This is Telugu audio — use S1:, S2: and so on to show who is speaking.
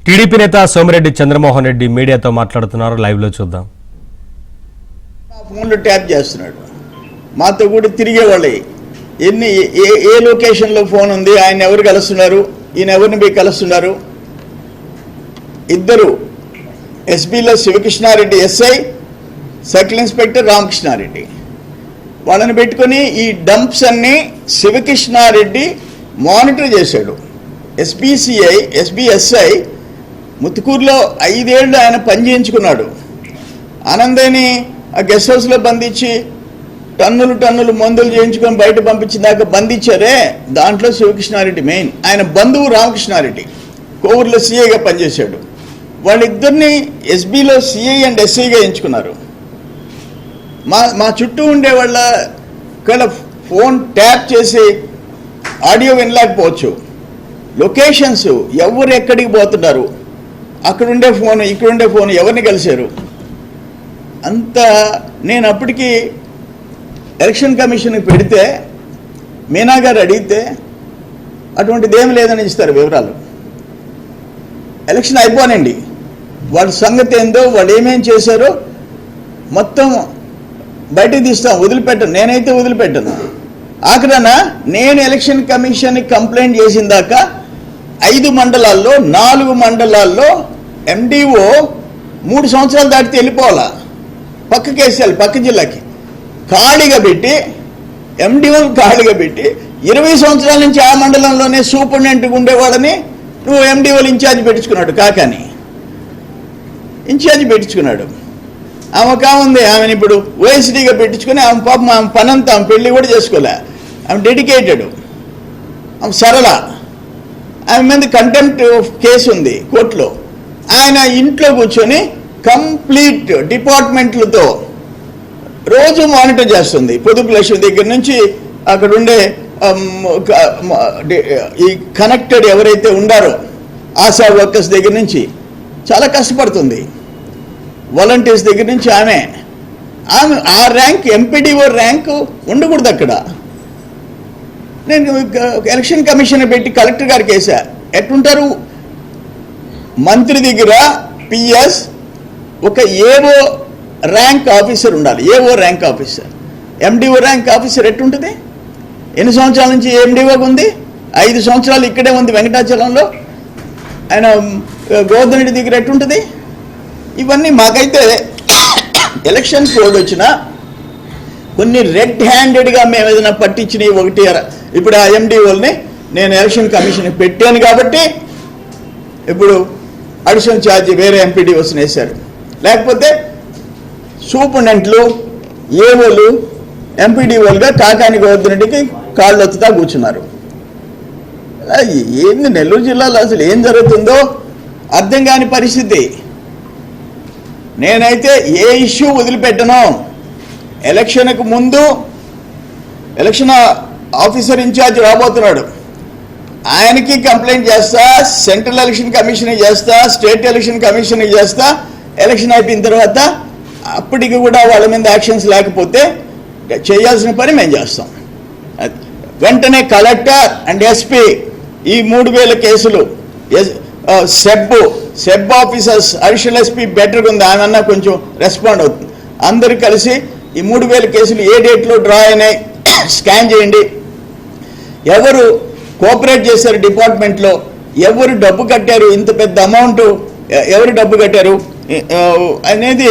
S1: టీడీపీ నేత సోమిరెడ్డి చంద్రమోహన్ రెడ్డి మీడియాతో మాట్లాడుతున్నారు. లైవ్ లో చూద్దాం.
S2: ఫోన్లో ట్యాప్ చేస్తున్నాడు. మాతో కూడా తిరిగేవాళ్ళే. ఏ లొకేషన్లో ఫోన్ ఉంది, ఆయన ఎవరు కలుస్తున్నారు, ఈయన ఎవరిని పోయి కలుస్తున్నారు. ఇద్దరు ఎస్బీలో Sivakrishna Reddy SI, circle inspector Ramakrishna Reddy, వాళ్ళని పెట్టుకొని ఈ డంప్స్ అన్ని శివకృష్ణారెడ్డి మానిటర్ చేశాడు. ఎస్బీఎస్ఐ ముత్తుకూరులో 5 ఏళ్ళు ఆయన పనిచేయించుకున్నాడు. ఆనందేని ఆ గెస్ట్ హౌస్లో బంధించి టన్నులు మందులు చేయించుకొని బయట పంపించిన దాకా బంధించారే, దాంట్లో శివకృష్ణారెడ్డి మెయిన్. ఆయన బంధువు రామకృష్ణారెడ్డి కోవూరులో సిఐగా పనిచేశాడు. వాళ్ళిద్దరిని ఎస్బీలో సిఐ అండ్ ఎస్ఐగా ఎంచుకున్నారు. మా చుట్టూ ఉండే వాళ్ళ ఫోన్ ట్యాప్ చేసి ఆడియో వినలేకపోవచ్చు. లొకేషన్స్, ఎవరు ఎక్కడికి పోతున్నారు, అక్కడుండే ఫోన్ ఇక్కడుండే ఫోన్, ఎవరిని కలిశారు అంతా. నేను అప్పటికి ఎలక్షన్ కమిషన్కి పెడితే మీనా గారు అడిగితే అటువంటిది ఏమి లేదని ఇస్తారు వివరాలు. ఎలక్షన్ అయిపోనండి, వాళ్ళ సంగతి ఏందో, వాళ్ళు ఏమేం చేశారో మొత్తం బయటకు తీస్తాం, వదిలిపెట్టను. నేనైతే వదిలిపెట్టను. ఆఖరణ నేను ఎలక్షన్ కమిషన్కి కంప్లైంట్ చేసిన దాకా 5 మండలాల్లో 4 మండలాల్లో ఎండిఓ 3 సంవత్సరాలు దాటితే వెళ్ళిపోవాలా, పక్కకి వేసేయాలి, పక్క జిల్లాకి ఖాళీగా పెట్టి, ఎండిఓ ఖాళీగా పెట్టి 20 సంవత్సరాల నుంచి ఆ మండలంలోనే సూపరింటెండెంట్గా ఉండేవాళ్ళని నువ్వు ఎండిఓలు ఇన్ఛార్జ్ పెట్టించుకున్నాడు. కాకాని ఇన్ఛార్జ్ పెట్టించుకున్నాడు. ఆమె కాముంది, ఆమెను ఇప్పుడు ఓఎస్డీగా పెట్టించుకొని ఆమె పాపం ఆమె పనంతా, ఆమె పెళ్లి కూడా చేసుకోలే, ఆమె డెడికేటెడ్, ఆమె సరళ. ఆమె మీద కంటెంప్ట్ కేసు ఉంది కోర్టులో. ఆయన ఇంట్లో కూర్చొని కంప్లీట్ డిపార్ట్మెంట్లతో రోజు మానిటర్ చేస్తుంది. పొదుపు లక్ష్మి దగ్గర నుంచి అక్కడ ఉండే ఈ కనెక్టెడ్ ఎవరైతే ఉండారో ఆశా వర్కర్స్ దగ్గర నుంచి చాలా కష్టపడుతుంది. వాలంటీర్స్ దగ్గర నుంచి ఆమె ఆ ర్యాంక్, ఎంపీడీఓ ర్యాంకు ఉండకూడదు అక్కడ. నేను ఎలక్షన్ కమిషన్ పెట్టి కలెక్టర్ గారికి వేసా. ఎట్లుంటారు, మంత్రి దగ్గర పిఎస్ ఒక ఏవో ర్యాంక్ ఆఫీసర్ ఉండాలి, AO rank officer. MDO rank officer ఎట్టుంటుంది? ఎన్ని సంవత్సరాల నుంచి ఎండిఓగా ఉంది? 5 సంవత్సరాలు ఇక్కడే ఉంది వెంకటాచలంలో. ఆయన గోవర్ధన్ రెడ్డి దగ్గర ఎట్టుంటుంది? ఇవన్నీ మాకైతే ఎలక్షన్ కోడ్ వచ్చినా కొన్ని రెడ్ హ్యాండెడ్గా మేము ఏదైనా పట్టించినవి ఒకటి. ఇప్పుడు ఆ ఎండిఓల్ని నేను ఎలక్షన్ కమిషన్కి పెట్టాను కాబట్టి ఇప్పుడు అడిషనల్ ఛార్జీ వేరే ఎంపీడీఓస్ని వేశారు. లేకపోతే సూపరింటెండెంట్లు, ఏఓలు, ఎంపీడీఓలుగా కాకాని గోవర్ధన్ రెడ్డికి కాళ్ళు ఒత్తుతా కూర్చున్నారు. ఏంది నెల్లూరు జిల్లాలో అసలు ఏం జరుగుతుందో అర్థం కాని పరిస్థితి. నేనైతే ఏ ఇష్యూ వదిలిపెట్టను. ఎలక్షన్కు ముందు ఎలక్షన్ ఆఫీసర్ ఇన్ఛార్జ్ రాబోతున్నాడు, ఆయనకి కంప్లైంట్ చేస్తా, సెంట్రల్ ఎలక్షన్ కమిషన్కి చేస్తా, స్టేట్ ఎలక్షన్ కమిషన్కి చేస్తా. ఎలక్షన్ అయిపోయిన తర్వాత అప్పటికి కూడా వాళ్ళ మీద యాక్షన్స్ లేకపోతే చేయాల్సిన పని మేము చేస్తాం. వెంటనే కలెక్టర్ అండ్ ఎస్పీ ఈ 3000 కేసులు, సెబ్ ఆఫీసర్స్, అడిషనల్ ఎస్పీ బెటర్గా ఉంది, ఆమెన్నా కొంచెం రెస్పాండ్ అవుతుంది. అందరూ కలిసి ఈ 3000 కేసులు ఏ డేట్లో డ్రా అయినాయి స్కాన్ చేయండి. ఎవరు కోఆపరేట్ చేశారు డిపార్ట్మెంట్లో, ఎవరు డబ్బు కట్టారు, ఇంత పెద్ద అమౌంట్ ఎవరు డబ్బు కట్టారు అనేది